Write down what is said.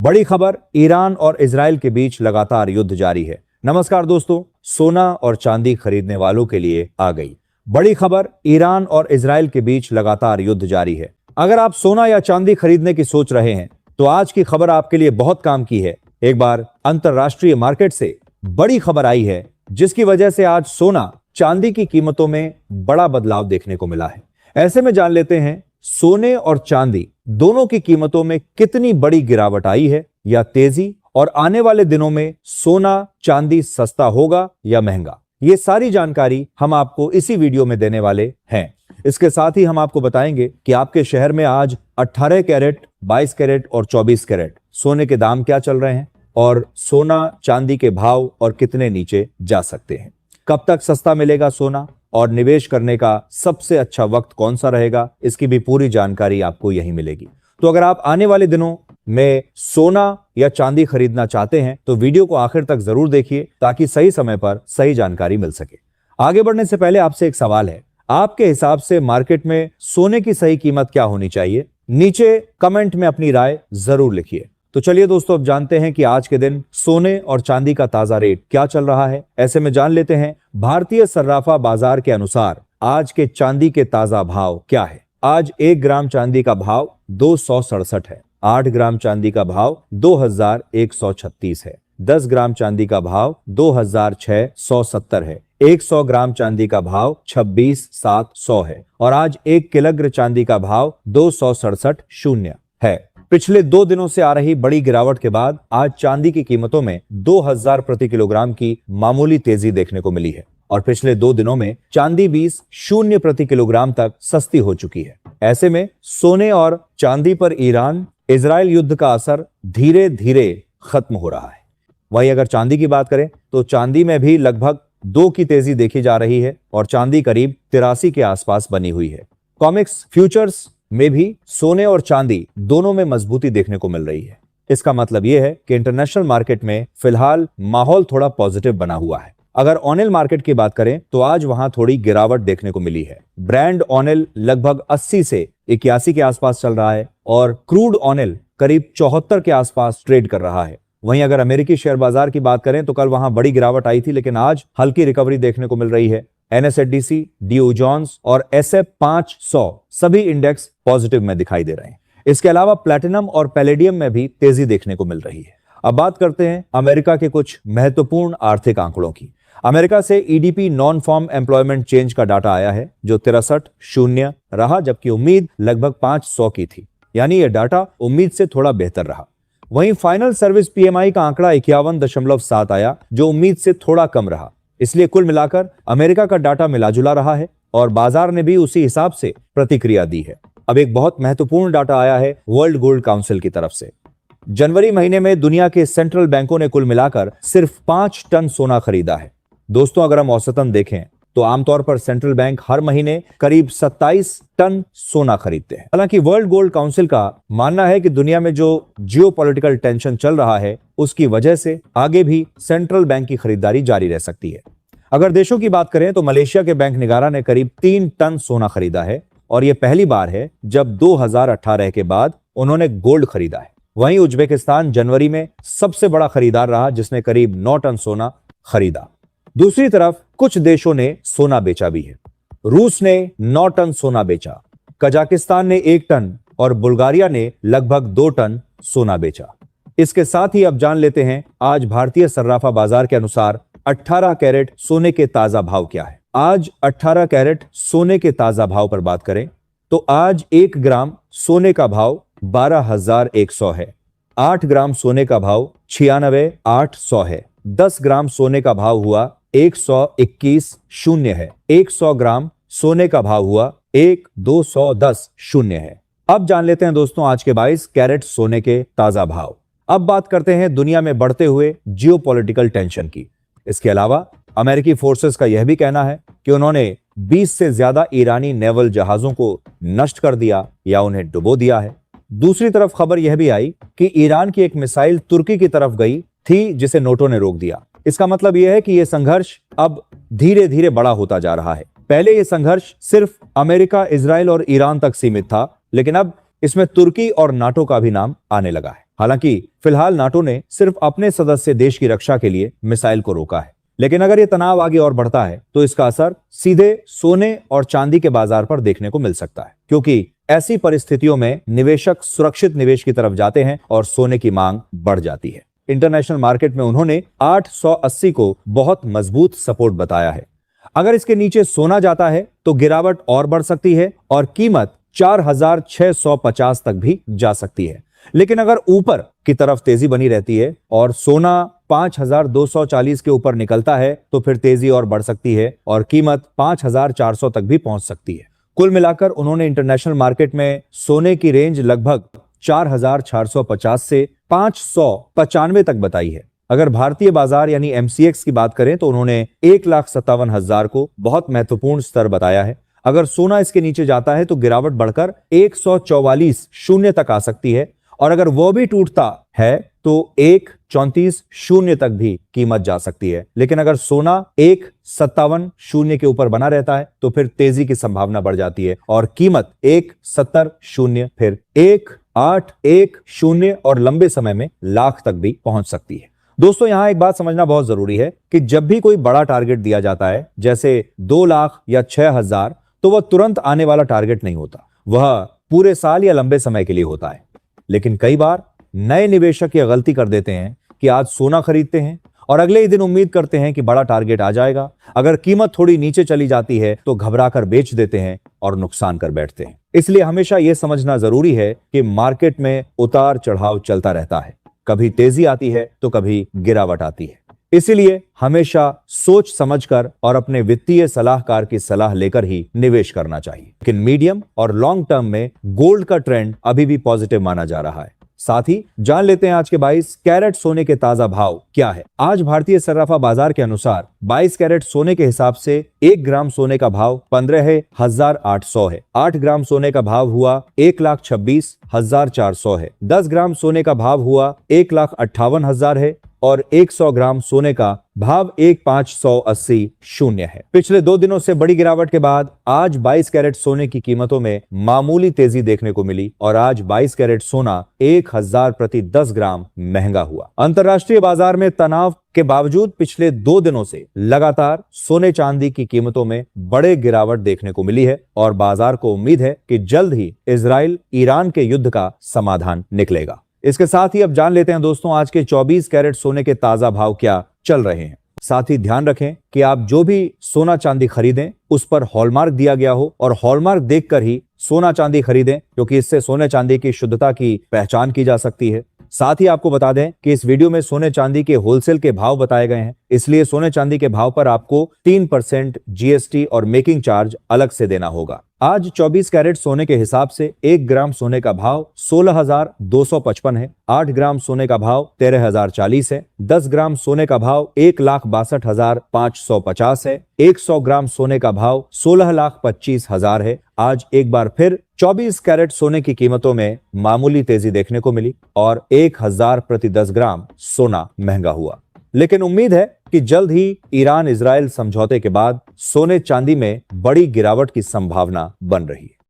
बड़ी खबर, ईरान और इजराइल के बीच लगातार युद्ध जारी है। नमस्कार दोस्तों, सोना और चांदी खरीदने वालों के लिए आ गई बड़ी खबर, ईरान और इजराइल के बीच लगातार युद्ध जारी है। अगर आप सोना या चांदी खरीदने की सोच रहे हैं तो आज की खबर आपके लिए बहुत काम की है। एक बार अंतरराष्ट्रीय मार्केट से बड़ी खबर आई है जिसकी वजह से आज सोना चांदी की कीमतों में बड़ा बदलाव देखने को मिला है। ऐसे में जान लेते हैं सोने और चांदी दोनों की कीमतों में कितनी बड़ी गिरावट आई है या तेजी, और आने वाले दिनों में सोना चांदी सस्ता होगा या महंगा। ये सारी जानकारी हम आपको इसी वीडियो में देने वाले हैं। इसके साथ ही हम आपको बताएंगे कि आपके शहर में आज 18 कैरेट, 22 कैरेट और 24 कैरेट सोने के दाम क्या चल रहे हैं और सोना चांदी के भाव और कितने नीचे जा सकते हैं। कब तक सस्ता मिलेगा सोना और निवेश करने का सबसे अच्छा वक्त कौन सा रहेगा, इसकी भी पूरी जानकारी आपको यहीं मिलेगी। तो अगर आप आने वाले दिनों में सोना या चांदी खरीदना चाहते हैं तो वीडियो को आखिर तक जरूर देखिए ताकि सही समय पर सही जानकारी मिल सके। आगे बढ़ने से पहले आपसे एक सवाल है, आपके हिसाब से मार्केट में सोने की सही कीमत क्या होनी चाहिए? नीचे कमेंट में अपनी राय जरूर लिखिए। तो चलिए दोस्तों, अब जानते हैं कि आज के दिन सोने और चांदी का ताजा रेट क्या चल रहा है। ऐसे में जान लेते हैं भारतीय सर्राफा बाजार के अनुसार आज के चांदी के ताजा भाव क्या है। आज 1 ग्राम चांदी का भाव 267 है, 8 ग्राम चांदी का भाव 2136 है, 10 ग्राम चांदी का भाव 2670 है, 100 ग्राम चांदी का भाव 26,700 है और आज 1 किलोग्राम चांदी का भाव 267 है। पिछले 2 दिनों से आ रही बड़ी गिरावट के बाद आज चांदी की कीमतों में 2000 प्रति किलोग्राम की मामूली तेजी देखने को मिली है और पिछले 2 दिनों में चांदी 20 प्रति किलोग्राम तक सस्ती हो चुकी है। ऐसे में सोने और चांदी पर ईरान इजराइल युद्ध का असर धीरे धीरे खत्म हो रहा है। वहीं अगर चांदी की बात करें तो चांदी में भी लगभग 2 की तेजी देखी जा रही है और चांदी करीब 83 के आसपास बनी हुई है। कॉमिक्स फ्यूचर्स में भी सोने और चांदी दोनों में मजबूती देखने को मिल रही है। इसका मतलब यह है कि इंटरनेशनल मार्केट में फिलहाल माहौल थोड़ा पॉजिटिव बना हुआ है। अगर ऑनिल मार्केट की बात करें तो आज वहां थोड़ी गिरावट देखने को मिली है। ब्रांड ऑनिल लगभग 80 से 81 के आसपास चल रहा है और क्रूड ऑनिल करीब 74 के आसपास ट्रेड कर रहा है। वहीं अगर अमेरिकी शेयर बाजार की बात करें तो कल वहां बड़ी गिरावट आई थी, लेकिन आज हल्की रिकवरी देखने को मिल रही है। NSDC, डीओ जोन्स और SF 500 सभी इंडेक्स पॉजिटिव में दिखाई दे रहे हैं। इसके अलावा प्लैटिनम और पैलेडियम में भी तेजी देखने को मिल रही है। अब बात करते हैं अमेरिका के कुछ महत्वपूर्ण आर्थिक आंकड़ों की। अमेरिका से EDP non farm employment change का डाटा आया है जो 63.0 रहा, जबकि उम्मीद लगभग 500 की थी, यानी यह डाटा उम्मीद से थोड़ा बेहतर रहा। वहीं फाइनल सर्विस PMI का आंकड़ा 51.7 आया जो उम्मीद से थोड़ा कम रहा। इसलिए कुल मिलाकर अमेरिका का डाटा मिलाजुला रहा है और बाजार ने भी उसी हिसाब से प्रतिक्रिया दी है। अब एक बहुत महत्वपूर्ण डाटा आया है वर्ल्ड गोल्ड काउंसिल की तरफ से। जनवरी महीने में दुनिया के सेंट्रल बैंकों ने कुल मिलाकर सिर्फ 5 टन सोना खरीदा है। दोस्तों, अगर हम औसतन देखें तो आमतौर पर सेंट्रल बैंक हर महीने करीब 27 टन सोना खरीदते हैं। हालांकि वर्ल्ड गोल्ड काउंसिल का मानना है कि दुनिया में जो जियोपॉलिटिकल टेंशन चल रहा है उसकी वजह से आगे भी सेंट्रल बैंक की खरीदारी जारी रह सकती है। अगर देशों की बात करें तो मलेशिया के बैंक निगारा ने करीब 3 टन सोना खरीदा है और यह पहली बार है जब 2018 के बाद उन्होंने गोल्ड खरीदा है। वहीं उज्बेकिस्तान जनवरी में सबसे बड़ा खरीदार रहा जिसने करीब 9 टन सोना खरीदा। दूसरी तरफ कुछ देशों ने सोना बेचा भी है। रूस ने 9 टन सोना बेचा, कजाकिस्तान ने 1 टन और बुल्गारिया ने लगभग 2 टन सोना बेचा। इसके साथ ही अब जान लेते हैं आज भारतीय सर्राफा बाजार के अनुसार 18 कैरेट सोने के ताजा भाव क्या है। आज 18 कैरेट सोने के ताजा भाव पर बात करें तो आज 1 ग्राम सोने का भाव 12,100 है, 8 ग्राम सोने का भाव 96,800 है, 10 ग्राम सोने का भाव हुआ 121,000 है, 100 ग्राम सोने का भाव हुआ 1,210,000 है। अब जान लेते हैं दोस्तों आज के 22 कैरेट सोने के ताजा भाव। अब बात करते हैं दुनिया में बढ़ते हुए जियोपॉलिटिकल टेंशन की। इसके अलावा अमेरिकी फोर्सेस का यह भी कहना है कि उन्होंने 20 से ज्यादा ईरानी नेवल जहाजों को नष्ट कर दिया या उन्हें डुबो दिया है। दूसरी तरफ खबर यह भी आई कि ईरान की एक मिसाइल तुर्की की तरफ गई थी जिसे नोटो ने रोक दिया। इसका मतलब यह है कि यह संघर्ष अब धीरे धीरे बड़ा होता जा रहा है। पहले यह संघर्ष सिर्फ अमेरिका, इजराइल और ईरान तक सीमित था, लेकिन अब इसमें तुर्की और नाटो का भी नाम आने लगा है। हालांकि फिलहाल नाटो ने सिर्फ अपने सदस्य देश की रक्षा के लिए मिसाइल को रोका है, लेकिन अगर ये तनाव आगे और बढ़ता है तो इसका असर सीधे सोने और चांदी के बाजार पर देखने को मिल सकता है, क्योंकि ऐसी परिस्थितियों में निवेशक सुरक्षित निवेश की तरफ जाते हैं और सोने की मांग बढ़ जाती है। इंटरनेशनल मार्केट में उन्होंने 880 को बहुत मजबूत सपोर्ट बताया है। अगर इसके नीचे सोना जाता है तो गिरावट और बढ़ सकती है और कीमत 4650 तक भी जा सकती है। लेकिन अगर ऊपर की तरफ तेजी बनी रहती है और सोना 5240 के ऊपर निकलता है तो फिर तेजी और बढ़ सकती है और कीमत 5400 तक भी पहुंच सकती है। कुल मिलाकर उन्होंने इंटरनेशनल मार्केट में सोने की रेंज लगभग 4450 से 595 तक बताई है। अगर भारतीय बाजार यानी एमसीएक्स की बात करें तो उन्होंने 1,57,000 को बहुत महत्वपूर्ण स्तर बताया है। अगर सोना इसके नीचे जाता है तो गिरावट बढ़कर 144 शून्य तक आ सकती है और अगर वो भी टूटता है तो 134 शून्य तक भी कीमत जा सकती है। लेकिन अगर सोना 157 शून्य के ऊपर बना रहता है तो फिर तेजी की संभावना बढ़ जाती है और कीमत 170 शून्य, फिर 181 शून्य और लंबे समय में लाख तक भी पहुंच सकती है। दोस्तों, यहां एक बात समझना बहुत जरूरी है कि जब भी कोई बड़ा टारगेट दिया जाता है, जैसे 2 लाख या 6000, तो वह तुरंत आने वाला टारगेट नहीं होता, वह पूरे साल या लंबे समय के लिए होता है। लेकिन कई बार नए निवेशक ये गलती कर देते हैं कि आज सोना खरीदते हैं और अगले ही दिन उम्मीद करते हैं कि बड़ा टारगेट आ जाएगा। अगर कीमत थोड़ी नीचे चली जाती है तो घबराकर बेच देते हैं और नुकसान कर बैठते हैं। इसलिए हमेशा यह समझना जरूरी है कि मार्केट में उतार चढ़ाव चलता रहता है, कभी तेजी आती है तो कभी गिरावट आती है। इसीलिए हमेशा सोच समझकर और अपने वित्तीय सलाहकार की सलाह लेकर ही निवेश करना चाहिए। लेकिन मीडियम और लॉन्ग टर्म में गोल्ड का ट्रेंड अभी भी पॉजिटिव माना जा रहा है। साथ ही जान लेते हैं आज के 22 कैरेट सोने के ताजा भाव क्या है। आज भारतीय सर्राफा बाजार के अनुसार 22 कैरेट सोने के हिसाब से 1 ग्राम सोने का भाव 15,800 है। 8 ग्राम सोने का भाव हुआ 1,26,400 है। 10 ग्राम सोने का भाव हुआ 1,58,000 है और 100 ग्राम सोने का भाव 1,580 शून्य है। पिछले 2 दिनों से बड़ी गिरावट के बाद आज 22 कैरेट सोने की कीमतों में मामूली तेजी देखने को मिली और आज 22 कैरेट सोना 1000 प्रति 10 ग्राम महंगा हुआ। अंतर्राष्ट्रीय बाजार में तनाव के बावजूद पिछले 2 दिनों से लगातार सोने चांदी की कीमतों में बड़े गिरावट देखने को मिली है और बाजार को उम्मीद है कि जल्द ही इजराइल ईरान के युद्ध का समाधान निकलेगा। इसके साथ ही अब जान लेते हैं दोस्तों आज के 24 कैरेट सोने के ताजा भाव क्या चल रहे हैं। साथ ही ध्यान रखें कि आप जो भी सोना चांदी खरीदें उस पर हॉलमार्क दिया गया हो और हॉलमार्क देखकर ही सोना चांदी खरीदें, क्योंकि इससे सोने चांदी की शुद्धता की पहचान की जा सकती है। साथ ही आपको बता दें कि इस वीडियो में सोने चांदी के होलसेल के भाव बताए गए हैं, इसलिए सोने चांदी के भाव पर आपको 3% जीएसटी और मेकिंग चार्ज अलग से देना होगा। आज 24 कैरेट सोने के हिसाब से 1 ग्राम सोने का भाव 16,255 है। 8 ग्राम सोने का भाव 13,040 है। 10 ग्राम सोने का भाव 1,62,550 है। 100 ग्राम सोने का भाव 16,25,000 है। आज एक बार फिर 24 कैरेट सोने की कीमतों में मामूली तेजी देखने को मिली और 1000 प्रति 10 ग्राम सोना महंगा हुआ। लेकिन उम्मीद है कि जल्द ही ईरान इजराइल समझौते के बाद सोने चांदी में बड़ी गिरावट की संभावना बन रही है।